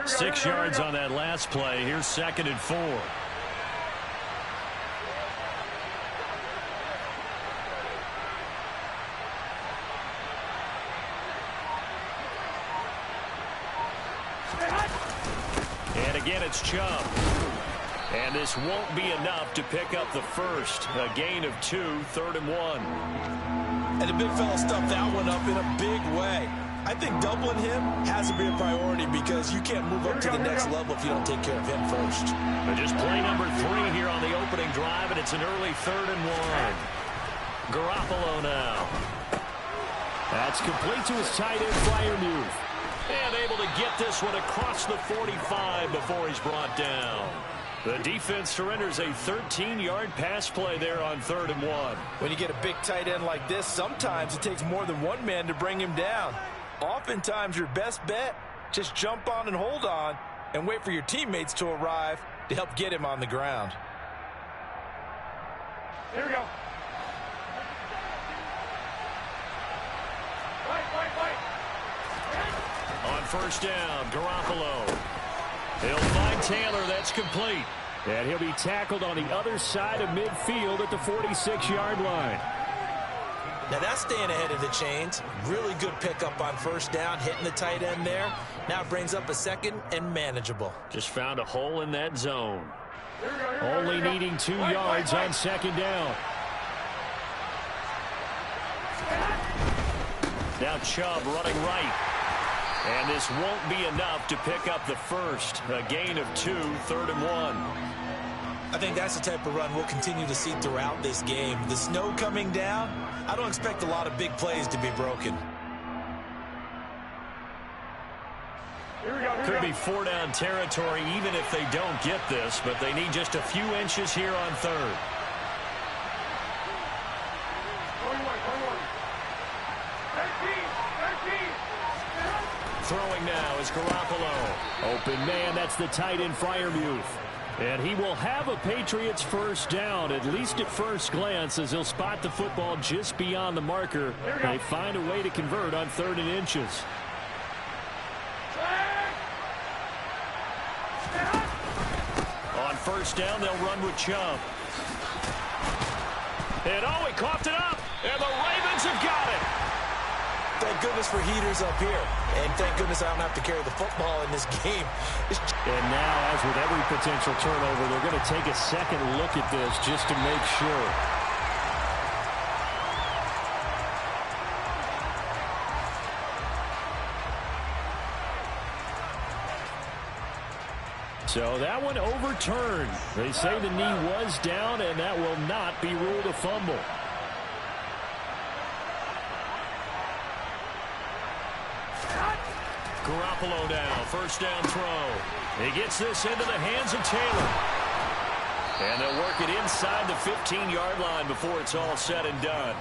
6 yards on that last play. Here's 2nd and 4. And again, it's Chubb. And this won't be enough to pick up the first. A gain of 2, 3rd and 1. And the big fella stuffed that one up in a big way. I think doubling him has to be a priority because you can't move up to the next level if you don't take care of him first. But just play number 3 here on the opening drive, and it's an early 3rd and 1. Garoppolo now. That's complete to his tight end, Freiermuth. And able to get this one across the 45 before he's brought down. The defense surrenders a 13-yard pass play there on 3rd and 1. When you get a big tight end like this, sometimes it takes more than one man to bring him down. Oftentimes, your best bet, just jump on and hold on and wait for your teammates to arrive to help get him on the ground. Here we go. On 1st down, Garoppolo. He'll find Taylor. That's complete. And he'll be tackled on the other side of midfield at the 46-yard line. Now that's staying ahead of the chains. Really good pickup on 1st down, hitting the tight end there. Now brings up a 2nd and manageable. Just found a hole in that zone. Only needing 2 yards on 2nd down. Now Chubb running right. And this won't be enough to pick up the first. A gain of 2, 3rd and 1. I think that's the type of run we'll continue to see throughout this game. The snow coming down, I don't expect a lot of big plays to be broken. Could be 4-down territory even if they don't get this, but they need just a few inches here on 3rd. Throwing now is Garoppolo. Open man, that's the tight end, Freiermuth. And he will have a Patriots 1st down, at least at first glance, as he'll spot the football just beyond the marker. They find a way to convert on 3rd and inches. On 1st down, they'll run with Chubb. And oh, he coughed it up, and the Ravens have got it. Thank goodness for heaters up here. And thank goodness I don't have to carry the football in this game. And now, as with every potential turnover, they're going to take a second look at this just to make sure. So that one overturned. They say the knee was down, and that will not be ruled a fumble. Garoppolo now, 1st down throw. He gets this into the hands of Taylor. And they'll work it inside the 15-yard line before it's all said and done.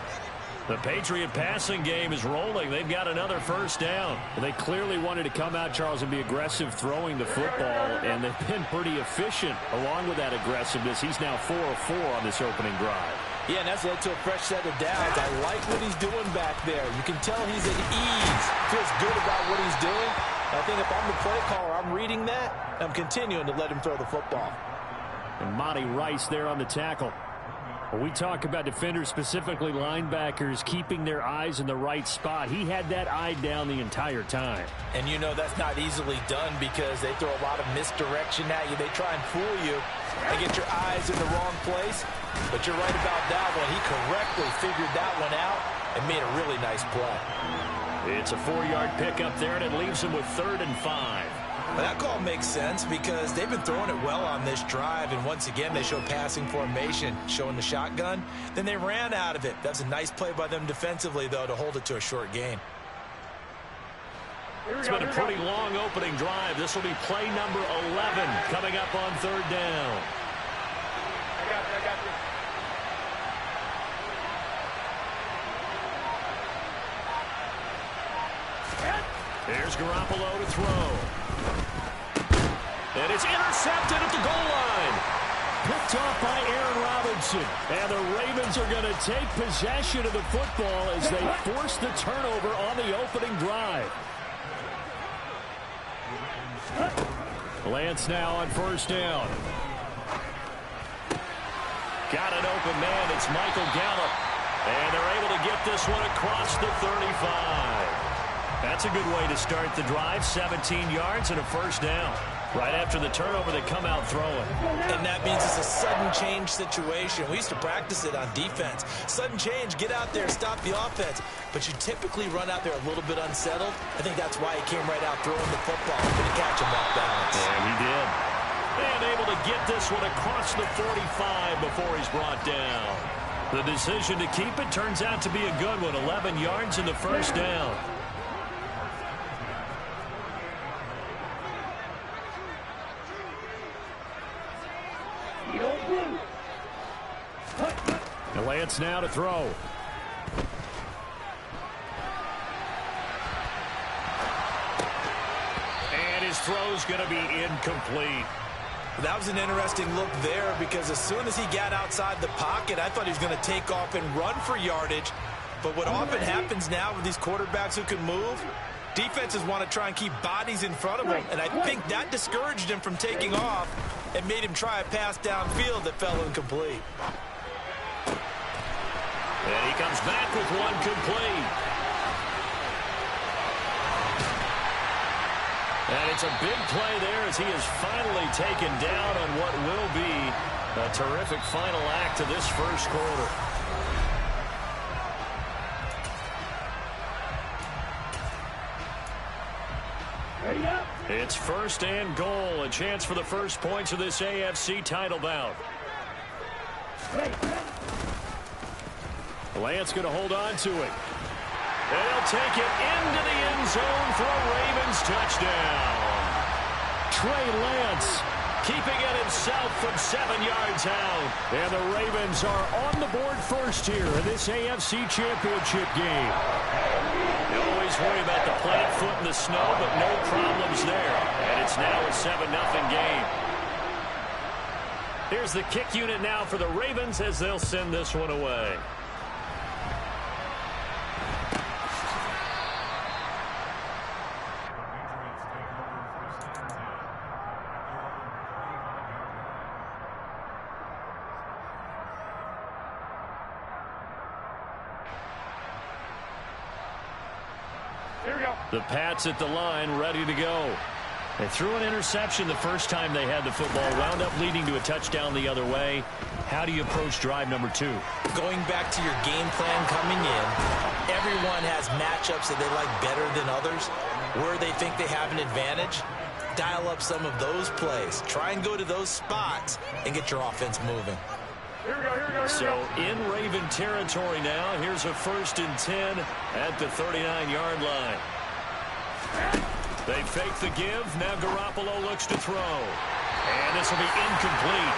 The Patriot passing game is rolling. They've got another 1st down. They clearly wanted to come out, Charles, and be aggressive throwing the football, and they've been pretty efficient along with that aggressiveness. He's now 4 of 4 on this opening drive. Yeah, and that's led to a fresh set of downs. I like what he's doing back there. You can tell he's at ease. Feels good about what he's doing. I think if I'm the play caller, I'm reading that. I'm continuing to let him throw the football. And Monty Rice there on the tackle. When we talk about defenders, specifically linebackers, keeping their eyes in the right spot, he had that eye down the entire time. And you know that's not easily done because they throw a lot of misdirection at you. They try and fool you and get your eyes in the wrong place. But you're right about that one. He correctly figured that one out and made a really nice play. It's a 4-yard pickup there, and it leaves him with 3rd and 5. Well, that call makes sense because they've been throwing it well on this drive, and once again they show passing formation, showing the shotgun. Then they ran out of it. That's a nice play by them defensively, though, to hold it to a short gain. It's been a pretty long opening drive. This will be play number 11 coming up on 3rd down. I got you. Here's Garoppolo to throw. And it's intercepted at the goal line. Picked off by Aaron Robinson. And the Ravens are going to take possession of the football as they force the turnover on the opening drive. Lance now on first down. Got an open man. It's Michael Gallup. And they're able to get this one across the 35. That's a good way to start the drive. 17 yards and a first down. Right after the turnover, they come out throwing. And that means it's a sudden change situation. We used to practice it on defense. Sudden change, get out there, stop the offense. But you typically run out there a little bit unsettled. I think that's why he came right out throwing the football, hoping to catch him off balance. And he did. And able to get this one across the 45 before he's brought down. The decision to keep it turns out to be a good one. 11 yards in the first down. And Lance now to throw. And his throw's going to be incomplete. That was an interesting look there because as soon as he got outside the pocket, I thought he was going to take off and run for yardage. But what often happens now with these quarterbacks who can move, defenses want to try and keep bodies in front of him. And I think that discouraged him from taking off and made him try a pass downfield that fell incomplete. And he comes back with one complete. And it's a big play there as he is finally taken down on what will be a terrific final act of this first quarter. It's first and goal, a chance for the first points of this AFC title bout. Lance going to hold on to it. And he'll take it into the end zone for a Ravens touchdown. Trey Lance keeping it himself from 7 yards out. And the Ravens are on the board first here in this AFC Championship game. You always worry about the plant foot in the snow, but no problems there. And it's now a 7-0 game. Here's the kick unit now for the Ravens as they'll send this one away. The Pats at the line, ready to go. They threw an interception the first time they had the football, wound up leading to a touchdown the other way. How do you approach drive number 2? Going back to your game plan coming in, everyone has matchups that they like better than others. Where they think they have an advantage, dial up some of those plays. Try and go to those spots and get your offense moving. So in Raven territory now, here's a 1st and 10 at the 39-yard line. They fake the give. Now Garoppolo looks to throw. And this will be incomplete.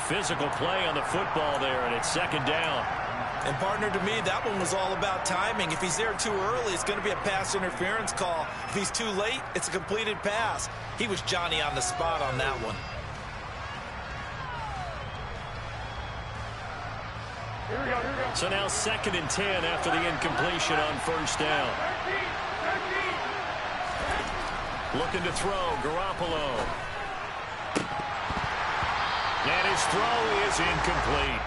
Physical play on the football there, and it's 2nd down. And partner, to me, that one was all about timing. If he's there too early, it's going to be a pass interference call. If he's too late, it's a completed pass. He was Johnny on the spot on that one. So now 2nd and 10 after the incompletion on 1st down. Looking to throw, Garoppolo. And his throw is incomplete.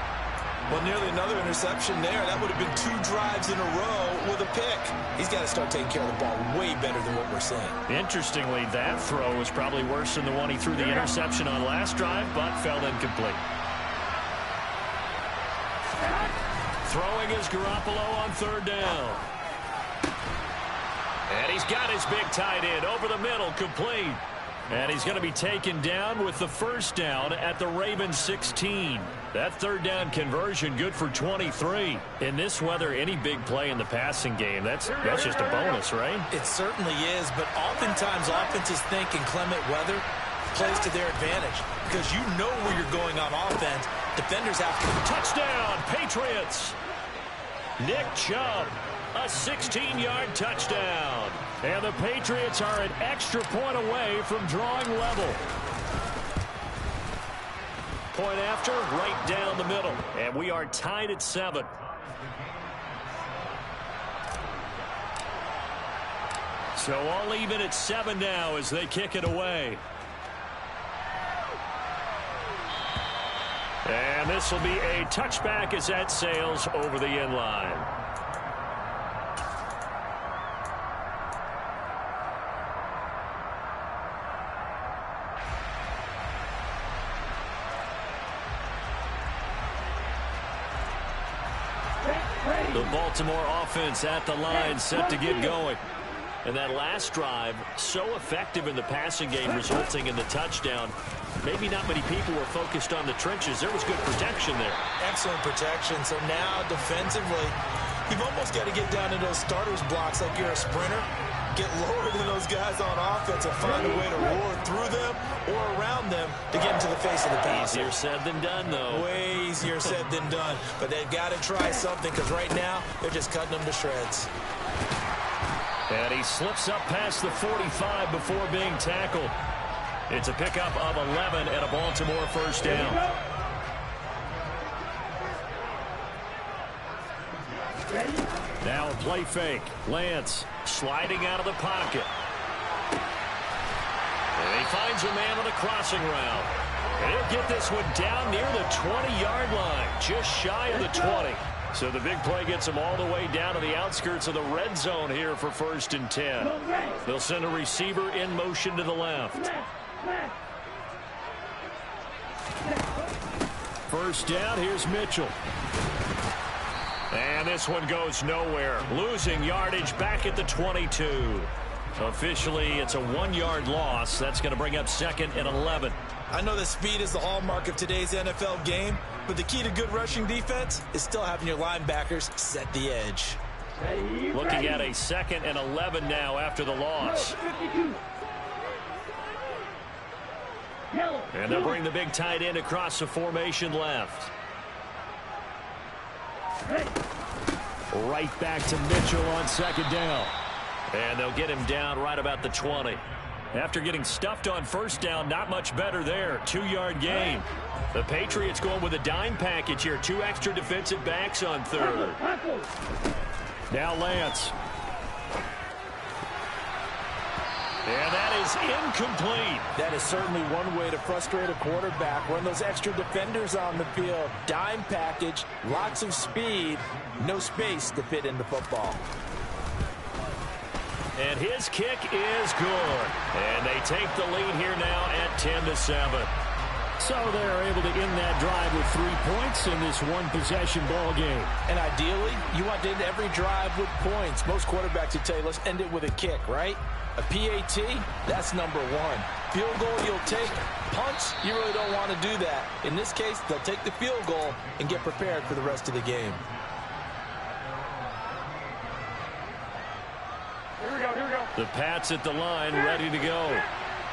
Well, nearly another interception there. That would have been 2 drives in a row with a pick. He's got to start taking care of the ball way better than what we're seeing. Interestingly, that throw was probably worse than the one he threw the interception on last drive, but fell incomplete. Throwing is Garoppolo on 3rd down. And he's got his big tight end over the middle, complete. And he's going to be taken down with the 1st down at the Ravens 16. That 3rd down conversion good for 23. In this weather, any big play in the passing game, that's just a bonus, right? It certainly is, but oftentimes offenses think in clement weather plays to their advantage because you know where you're going on offense. Defenders have to. Touchdown, Patriots! Nick Chubb, a 16-yard touchdown. And the Patriots are an extra point away from drawing level. Point after, right down the middle. And we are tied at 7. So all even at 7 now as they kick it away. And this will be a touchback as that sails over the end line. The Baltimore offense at the line set to get going. And that last drive, so effective in the passing game, resulting in the touchdown. Maybe not many people were focused on the trenches. There was good protection there. Excellent protection. So now defensively, you've almost got to get down to those starters blocks like you're a sprinter. Get lower than those guys on offense and find a way to roar through them or around them to get into the face of the pass. Easier said than done, though. Way easier said than done. But they've got to try something because right now they're just cutting them to shreds. And he slips up past the 45 before being tackled. It's a pickup of 11 and a Baltimore first down. Now a play fake. Lance sliding out of the pocket. And he finds a man on a crossing route. And he'll get this one down near the 20-yard line, just shy of the 20. So the big play gets him all the way down to the outskirts of the red zone here for 1st and 10. They'll send a receiver in motion to the left. First down, here's Mitchell. And this one goes nowhere. Losing yardage back at the 22. Officially, it's a 1-yard loss. That's going to bring up 2nd and 11. I know that speed is the hallmark of today's NFL game, but the key to good rushing defense is still having your linebackers set the edge. Looking at a 2nd and 11 now after the loss. And they'll bring the big tight end across the formation left. Right back to Mitchell on 2nd down. And they'll get him down right about the 20. After getting stuffed on 1st down, not much better there. 2-yard gain. The Patriots going with a dime package here. 2 extra defensive backs on 3rd. Now Lance. And that is incomplete. That is certainly one way to frustrate a quarterback. Run those extra defenders on the field. Dime package, lots of speed, no space to fit in the football. And his kick is good. And they take the lead here now at 10-7. So they're able to end that drive with 3 points in this one-possession ball game. And ideally, you want to end every drive with points. Most quarterbacks would tell you, let's end it with a kick, right? A PAT, that's number 1. Field goal you'll take. Punts, you really don't want to do that. In this case, they'll take the field goal and get prepared for the rest of the game. Here we go, here we go. The Pats at the line, ready to go.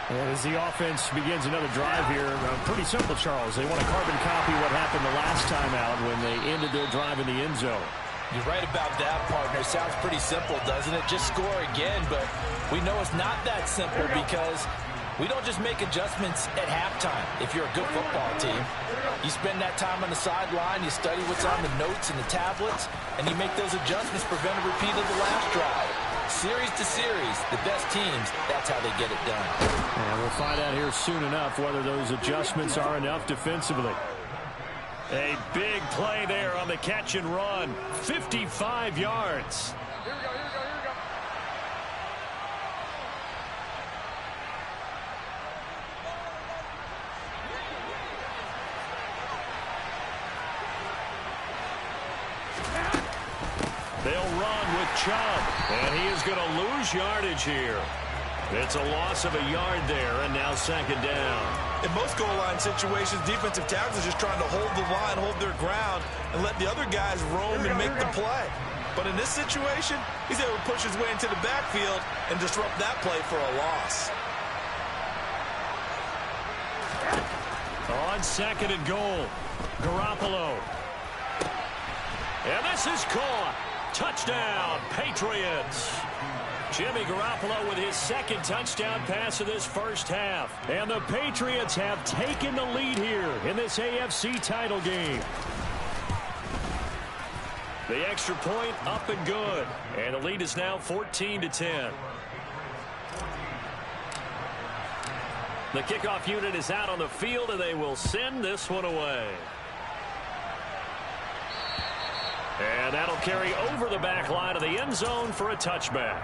And as the offense begins another drive here, pretty simple, Charles. They want to carbon copy what happened the last time out when they ended their drive in the end zone. You're right about that, partner. Sounds pretty simple, doesn't it? Just score again, but we know it's not that simple because we don't just make adjustments at halftime. If you're a good football team, you spend that time on the sideline, you study what's on the notes and the tablets, and you make those adjustments, prevent a repeat of the last drive. Series to series, the best teams, that's how they get it done. And we'll find out here soon enough whether those adjustments are enough defensively. A big play there on the catch and run. 55 yards. Here we go, here we go, here we go. They'll run with Chubb, and he is going to lose yardage here. It's a loss of a yard there, and now 2nd down. In most goal line situations, defensive tackles are just trying to hold the line, hold their ground, and let the other guys roam and make the play. But in this situation, he's able to push his way into the backfield and disrupt that play for a loss. On 2nd and goal, Garoppolo. And this is caught. Touchdown, Patriots. Jimmy Garoppolo with his 2nd touchdown pass of this first half. And the Patriots have taken the lead here in this AFC title game. The extra point up and good. And the lead is now 14-10. The kickoff unit is out on the field, and they will send this one away. And that'll carry over the back line of the end zone for a touchback.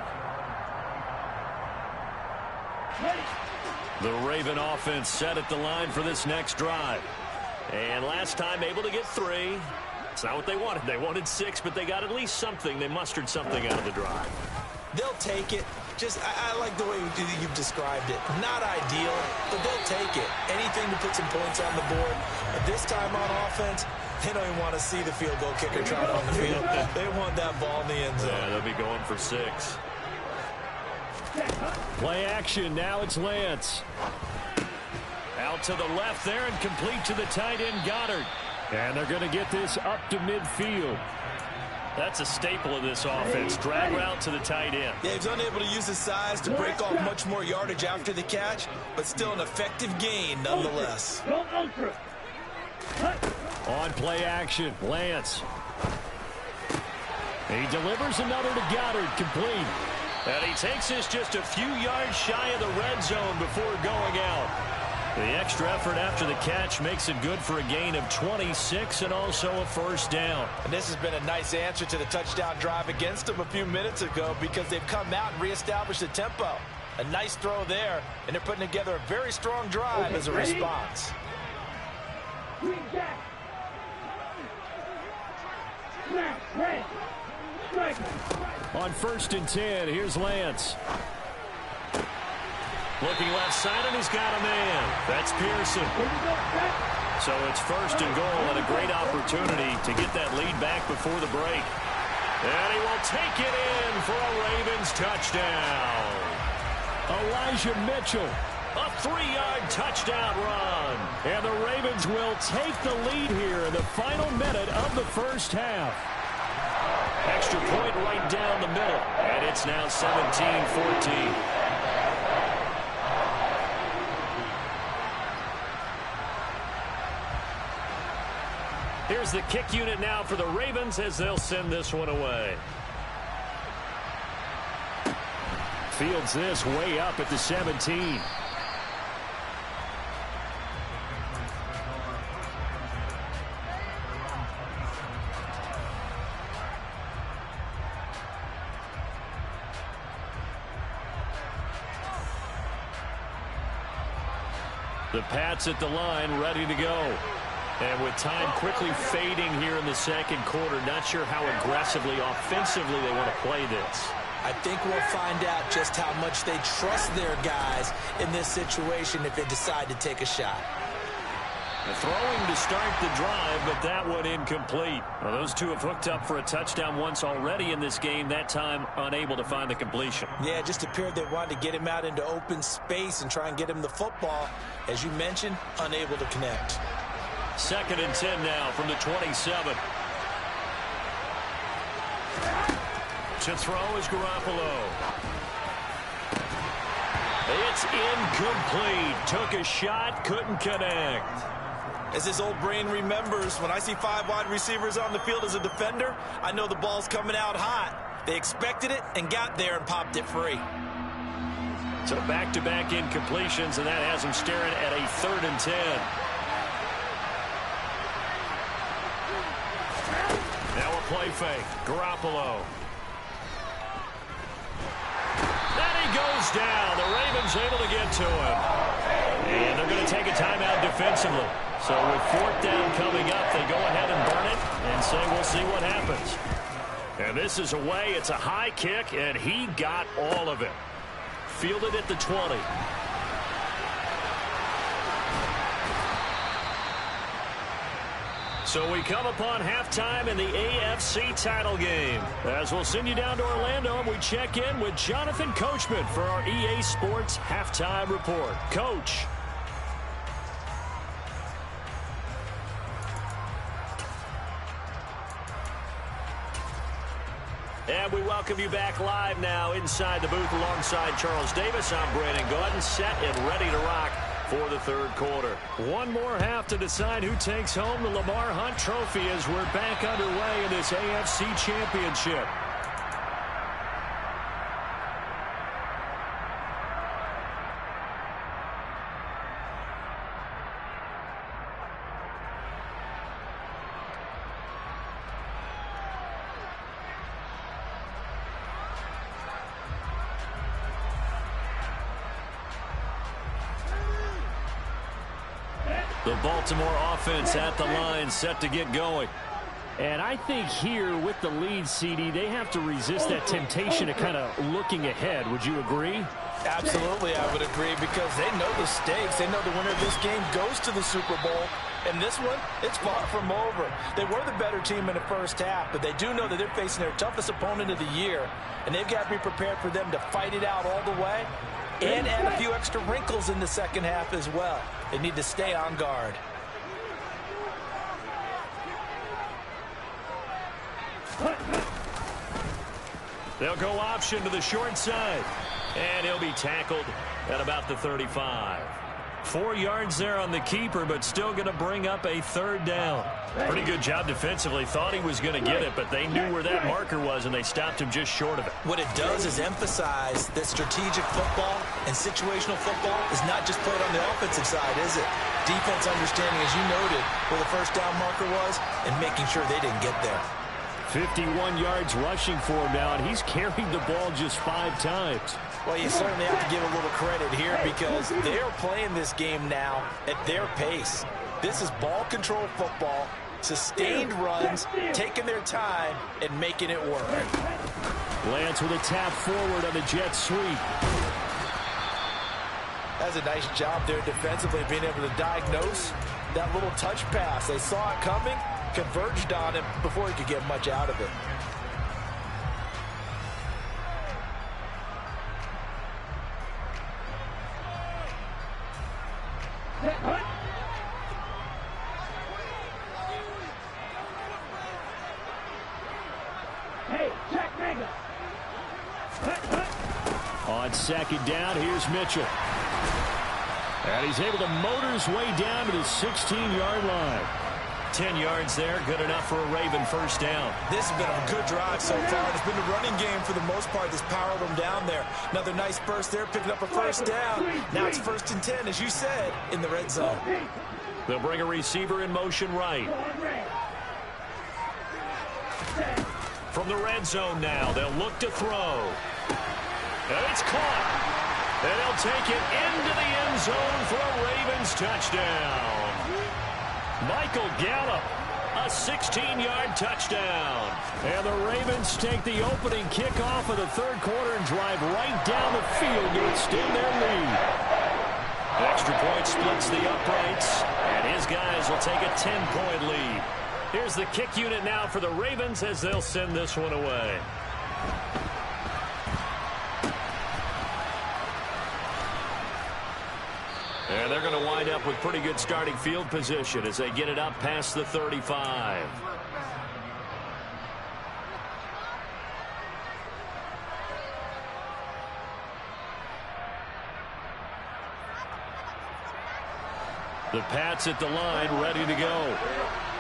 The Raven offense set at the line for this next drive. And last time able to get 3. It's not what they wanted. They wanted 6, but they got at least something. They mustered something out of the drive. They'll take it. I like the way you've described it. Not ideal, but they'll take it. Anything to put some points on the board. But this time on offense, they don't even want to see the field goal kicker try it on the field. They want that ball in the end zone. Yeah, they'll be going for 6. Play action. Now it's Lance. Out to the left there and complete to the tight end, Goddard. And they're going to get this up to midfield. That's a staple of this offense. Drag route to the tight end. Yeah, he's unable to use his size to break off much more yardage after the catch, but still an effective gain nonetheless. On play action, Lance. He delivers another to Goddard, complete. And he takes this just a few yards shy of the red zone before going out. The extra effort after the catch makes it good for a gain of 26 and also a first down. And this has been a nice answer to the touchdown drive against them a few minutes ago because they've come out and reestablished the tempo. A nice throw there, and they're putting together a very strong drive as a response. On 1st and 10, here's Lance. Looking left side, and he's got a man. That's Pearson. So it's 1st and goal and a great opportunity to get that lead back before the break. And he will take it in for a Ravens touchdown. Elijah Mitchell, a 3-yard touchdown run. And the Ravens will take the lead here in the final minute of the first half. Extra point right down the middle, and it's now 17-14. Here's the kick unit now for the Ravens as they'll send this one away. Fields this way up at the 17. The Pats at the line, ready to go. And with time quickly fading here in the second quarter, not sure how aggressively, offensively they want to play this. I think we'll find out just how much they trust their guys in this situation if they decide to take a shot. Throwing to start the drive, but that one incomplete. Well, those two have hooked up for a touchdown once already in this game, that time unable to find the completion. Yeah, it just appeared they wanted to get him out into open space and try and get him the football. As you mentioned, unable to connect. 2nd and 10 now from the 27. To throw is Garoppolo. It's incomplete. Took a shot, couldn't connect. As his old brain remembers, when I see 5 wide receivers on the field as a defender, I know the ball's coming out hot. They expected it and got there and popped it free. So back-to-back incompletions, and that has him staring at a 3rd and 10. Now a play fake. Garoppolo. Then he goes down. The Ravens able to get to him. And they're going to take a timeout defensively. So with 4th down coming up, they go ahead and burn it and say we'll see what happens. And this is away. It's a high kick, and he got all of it. Fielded at the 20. So we come upon halftime in the AFC title game. As we'll send you down to Orlando, and we check in with Jonathan Coachman for our EA Sports Halftime Report. Coach. And we welcome you back live now inside the booth alongside Charles Davis. I'm Brandon Gordon, set and ready to rock for the 3rd quarter. One more half to decide who takes home the Lamar Hunt Trophy as we're back underway in this AFC Championship. The Baltimore offense at the line, set to get going. And I think here with the lead, CD, they have to resist that temptation of kind of looking ahead. Would you agree? Absolutely, I would agree, because they know the stakes. They know the winner of this game goes to the Super Bowl. And this one, it's far from over. They were the better team in the first half, but they do know that they're facing their toughest opponent of the year, and they've got to be prepared for them to fight it out all the way and add a few extra wrinkles in the second half as well. They need to stay on guard. They'll go option to the short side, and he'll be tackled at about the 35. 4 yards there on the keeper, but still going to bring up a third down. Pretty good job defensively. Thought he was going to get it, but they knew where that marker was, and they stopped him just short of it. What it does is emphasize that strategic football and situational football is not just played on the offensive side, is it? Defense understanding, as you noted, where the first down marker was and making sure they didn't get there. 51 yards rushing for him now, and he's carried the ball just 5 times. Well, you certainly have to give a little credit here, because they're playing this game now at their pace. This is ball control football, sustained runs, taking their time, and making it work. Lance with a tap forward on the jet sweep. That's a nice job there defensively, being able to diagnose that little touch pass. They saw it coming, converged on him before he could get much out of it. On second down, here's Mitchell. And he's able to motor his way down to the 16-yard line. 10 yards there, good enough for a Raven first down. This has been a good drive so far. It's been the running game for the most part that's powered them down there. Another nice burst there, picking up a first down. Now it's 1st and 10, as you said, in the red zone. They'll bring a receiver in motion right. From the red zone now, they'll look to throw. And it's caught. And they'll take it into the end zone for a Ravens touchdown. Michael Gallup, a 16-yard touchdown. And the Ravens take the opening kickoff of the third quarter and drive right down the field to extend their lead. Extra point splits the uprights, and his guys will take a 10-point lead. Here's the kick unit now for the Ravens as they'll send this one away. And they're going to wind up with pretty good starting field position as they get it up past the 35. The Pats at the line, ready to go.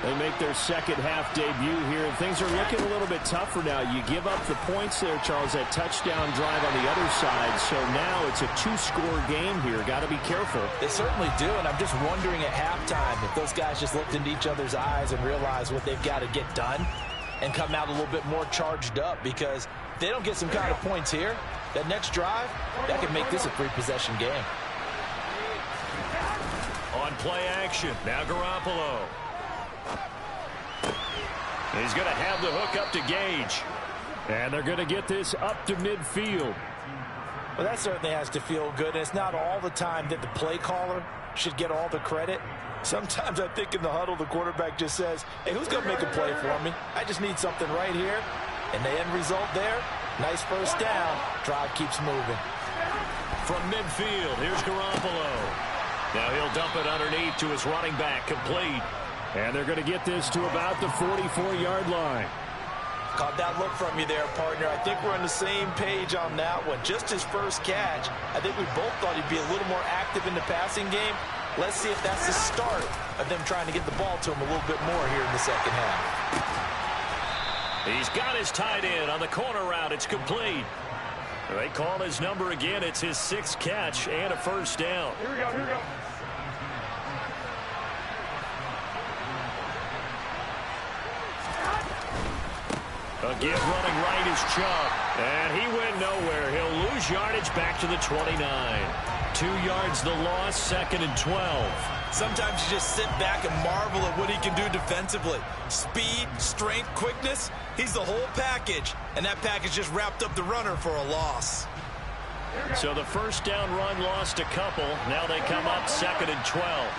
They make their second half debut here, and things are looking a little bit tougher now. You give up the points there, Charles, that touchdown drive on the other side. So now it's a 2-score game here. Got to be careful. They certainly do, and I'm just wondering at halftime if those guys just looked into each other's eyes and realized what they've got to get done and come out a little bit more charged up, because if they don't get some kind of points here, that next drive, that could make this a 3-possession game. On play action, now Garoppolo. He's going to have the hook up to Gage. And they're going to get this up to midfield. Well, that certainly has to feel good. And it's not all the time that the play caller should get all the credit. Sometimes I think in the huddle, the quarterback just says, hey, who's going to make a play for me? I just need something right here. And the end result there, nice first down. Drive keeps moving. From midfield, here's Garoppolo. Now he'll dump it underneath to his running back, complete. And they're going to get this to about the 44-yard line. Caught that look from you there, partner. I think we're on the same page on that one. Just his first catch, I think we both thought he'd be a little more active in the passing game. Let's see if that's the start of them trying to get the ball to him a little bit more here in the second half. He's got his tight end on the corner route. It's complete. They call his number again. It's his 6th catch and a first down. Here we go, here we go. Again, running right is Chubb. And he went nowhere. He'll lose yardage back to the 29. 2 yards the loss, 2nd and 12. Sometimes you just sit back and marvel at what he can do defensively. Speed, strength, quickness, he's the whole package. And that package just wrapped up the runner for a loss. So the first down run lost a couple. Now they come up 2nd and 12.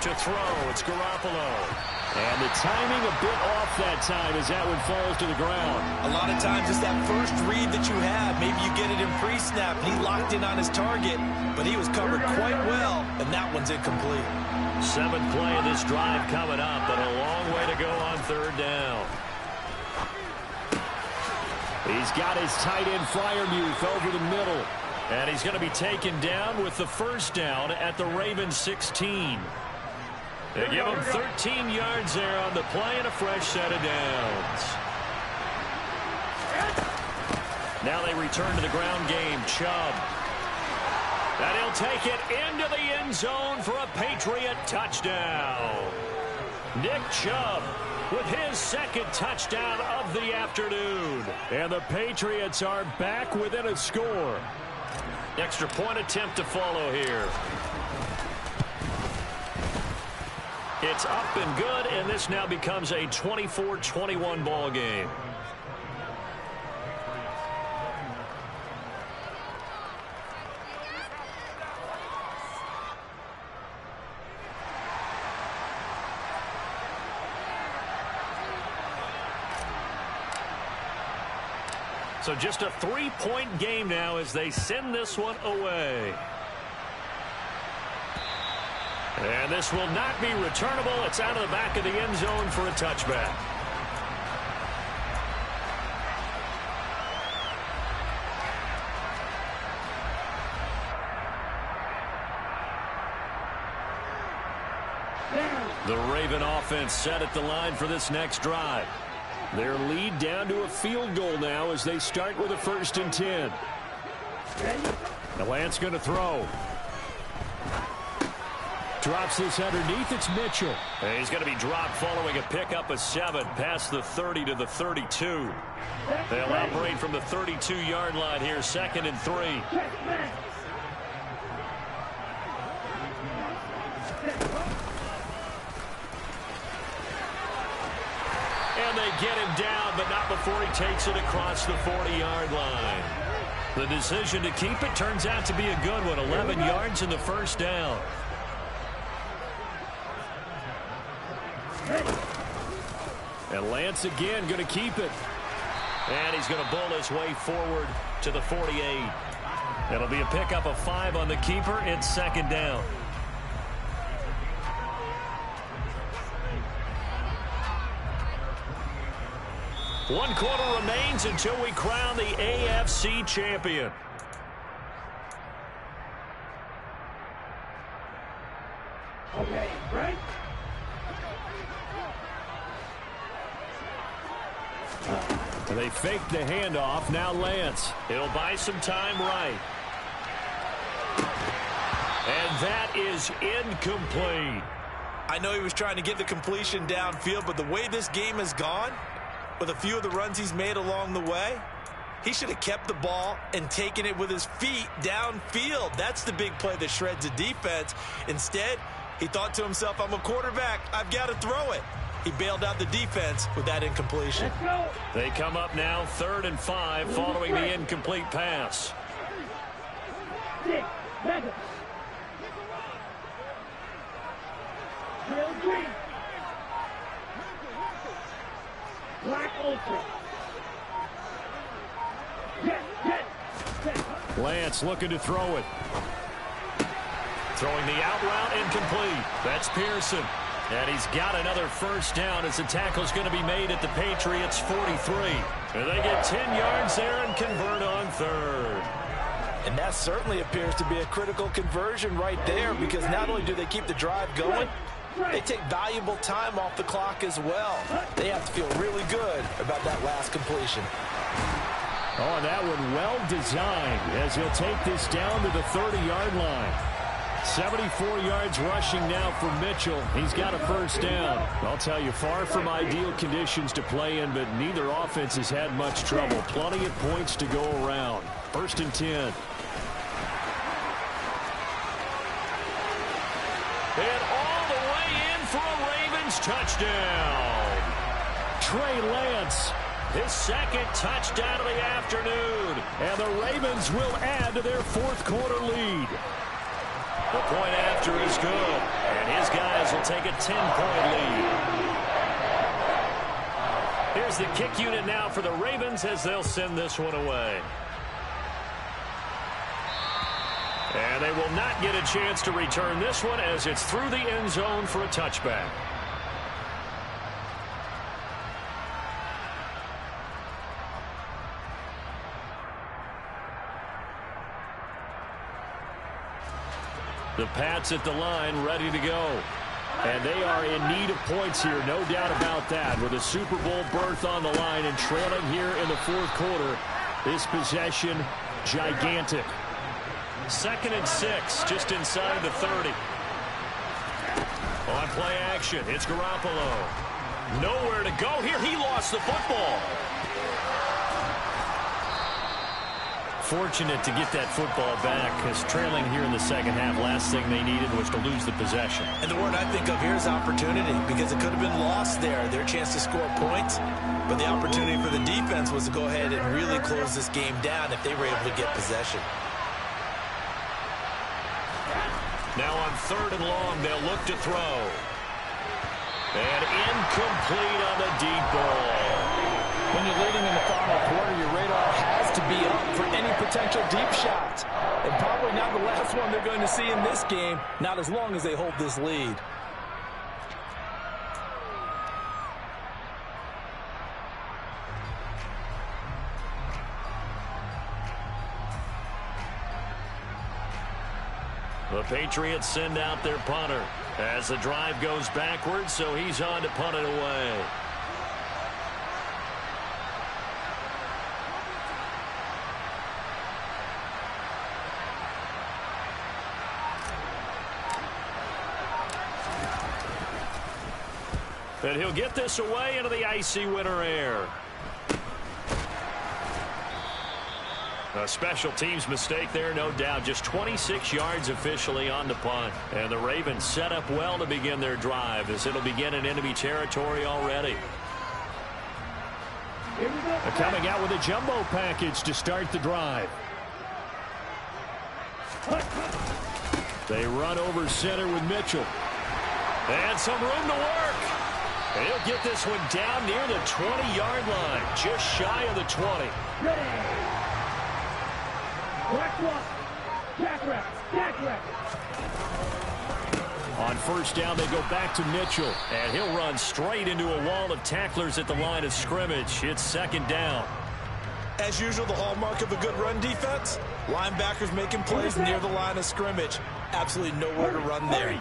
To throw, it's Garoppolo. And the timing a bit off that time as that one falls to the ground. A lot of times it's that first read that you have. Maybe you get it in pre-snap. He locked in on his target, but he was covered quite well, and that one's incomplete. 7th play of this drive coming up, but a long way to go on 3rd down. He's got his tight end Fryermuth over the middle. And he's going to be taken down with the first down at the Ravens 16. They give him 13 yards there on the play and a fresh set of downs. Now they return to the ground game. Chubb. And he'll take it into the end zone for a Patriot touchdown. Nick Chubb with his 2nd touchdown of the afternoon. And the Patriots are back within a score. Extra point attempt to follow here. It's up and good, and this now becomes a 24-21 ball game. So just a 3-point game now as they send this one away. And this will not be returnable. It's out of the back of the end zone for a touchback. The Raven offense set at the line for this next drive. Their lead down to a field goal now as they start with a 1st and 10. The Lance going to throw. Drops this underneath. It's Mitchell. And he's going to be dropped following a pickup of 7 past the 30 to the 32. They'll operate from the 32-yard line here, 2nd and 3. And they get him down, but not before he takes it across the 40-yard line. The decision to keep it turns out to be a good one. 11 yards in the first down. And Lance again going to keep it. And he's going to bull his way forward to the 48. It'll be a pickup of 5 on the keeper. It's 2nd down. One quarter remains until we crown the AFC champion. Okay, right? They fake the handoff. Now Lance. He'll buy some time right. And that is incomplete. I know he was trying to get the completion downfield, but the way this game has gone, with a few of the runs he's made along the way, he should have kept the ball and taken it with his feet downfield. That's the big play that shreds a defense. Instead, he thought to himself, I'm a quarterback. I've got to throw it. He bailed out the defense with that incompletion. They come up now 3rd and 5 following the incomplete pass. Black Ultra. Lance looking to throw it. Throwing the out route, incomplete. That's Pearson. And he's got another first down as the tackle's going to be made at the Patriots' 43. And they get 10 yards there and convert on 3rd. And that certainly appears to be a critical conversion right there, because not only do they keep the drive going, they take valuable time off the clock as well. They have to feel really good about that last completion. Oh, that one well designed as he'll take this down to the 30-yard line. 74 yards rushing now for Mitchell. He's got a first down. I'll tell you, far from ideal conditions to play in, but neither offense has had much trouble. Plenty of points to go around. First and 10. And all the way in for a Ravens touchdown. Trey Lance, his second touchdown of the afternoon. And the Ravens will add to their fourth quarter lead. The point after is good, and his guys will take a 10-point lead. Here's the kick unit now for the Ravens as they'll send this one away. And they will not get a chance to return this one as it's through the end zone for a touchback. The Pats at the line, ready to go. And they are in need of points here, no doubt about that. With a Super Bowl berth on the line and trailing here in the fourth quarter, this possession, gigantic. 2nd and 6, just inside the 30. On play action, it's Garoppolo. Nowhere to go here. He lost the football. Fortunate to get that football back, because trailing here in the second half, last thing they needed was to lose the possession. And the word I think of here is opportunity, because it could have been lost there, their chance to score points. But the opportunity for the defense was to go ahead and really close this game down if they were able to get possession. Now on 3rd and long, they'll look to throw. And incomplete on the deep ball. When you're leading in the final quarter, your radar has to be up for any potential deep shots. And probably not the last one they're going to see in this game, not as long as they hold this lead. The Patriots send out their punter as the drive goes backwards, so he's on to punt it away. And he'll get this away into the icy winter air. A special teams mistake there, no doubt. Just 26 yards officially on the punt. And the Ravens set up well to begin their drive as it'll begin in enemy territory already. They're coming out with a jumbo package to start the drive. They run over center with Mitchell. And some room to work. And he'll get this one down near the 20-yard line, just shy of the 20. Ready. Black one. Jack rep. On first down, they go back to Mitchell. And he'll run straight into a wall of tacklers at the line of scrimmage. It's 2nd down. As usual, the hallmark of a good run defense, linebackers making plays near the line of scrimmage. Absolutely nowhere to run there.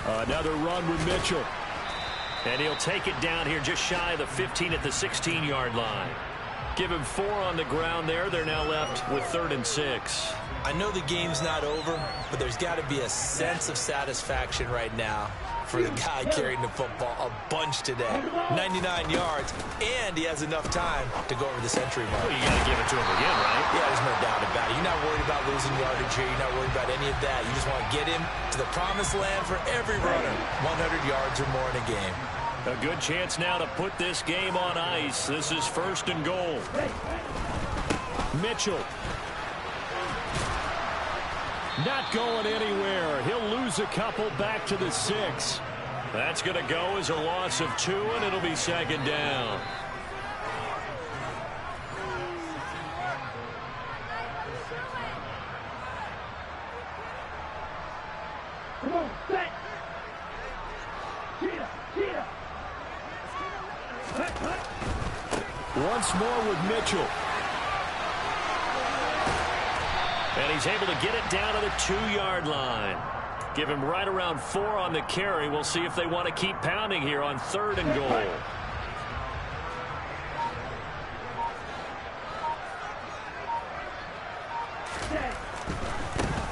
Another run with Mitchell. And he'll take it down here just shy of the 15 at the 16-yard line. Give him 4 on the ground there. They're now left with 3rd and 6. I know the game's not over, but there's got to be a sense of satisfaction right now for the guy carrying the football a bunch today. 99 yards, and he has enough time to go over the century mark. Well, you got to give it to him again, right? Yeah, there's no doubt about it. You're not worried about losing yardage here. You're not worried about any of that. You just want to get him to the promised land for every runner. 100 yards or more in a game. A good chance now to put this game on ice. This is 1st and goal. Mitchell. Not going anywhere. He'll lose a couple back to the 6. That's going to go as a loss of 2, and it'll be 2nd down. Come on, set. Cheetah. Once more with Mitchell. And he's able to get it down to the 2-yard line. Give him right around 4 on the carry. We'll see if they want to keep pounding here on 3rd and goal.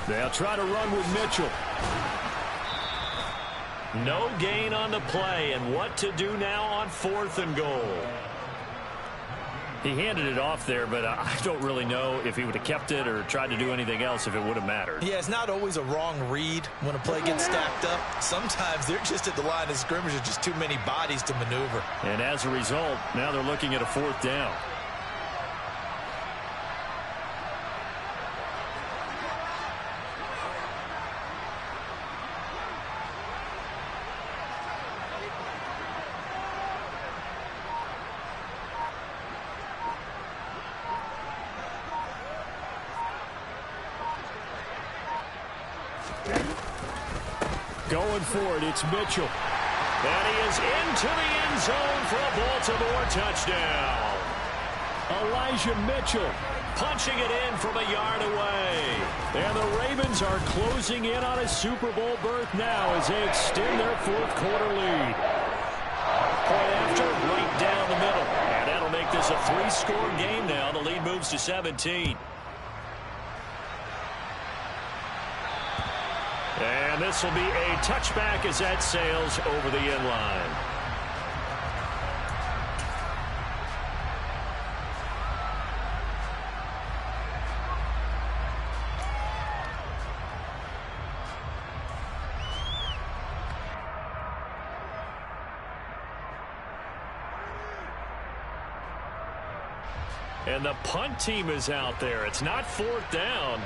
They'll try to run with Mitchell. No gain on the play, and what to do now on 4th and goal. He handed it off there, but I don't really know if he would have kept it or tried to do anything else if it would have mattered. Yeah, it's not always a wrong read when a play gets stacked up. Sometimes they're just at the line of scrimmage with just too many bodies to maneuver. And as a result, now they're looking at a 4th down. Going for it, it's Mitchell. And he is into the end zone for a Baltimore touchdown. Elijah Mitchell Punching it in from a yard away. And the Ravens are closing in on a Super Bowl berth now as they extend their 4th quarter lead. Point after, right down the middle. And that'll make this a 3-score game now. The lead moves to 17. And this will be a touchback as that sails over the end line. And the punt team is out there. It's not 4th down.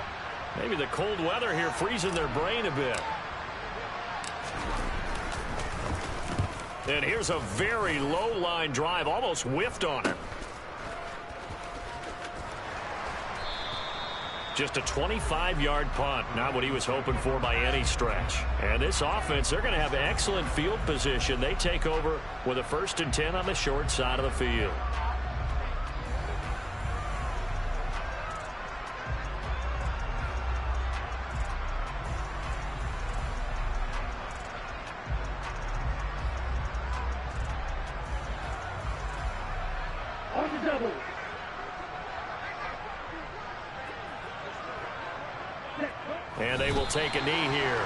Maybe the cold weather here freezing their brain a bit. And here's a very low line drive, almost whiffed on it. Just a 25-yard punt, not what he was hoping for by any stretch. And this offense, they're going to have excellent field position. They take over with a 1st and 10 on the short side of the field. And they will take a knee here.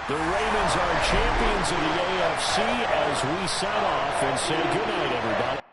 The Ravens are champions of the AFC as we sign off and say goodnight, everybody.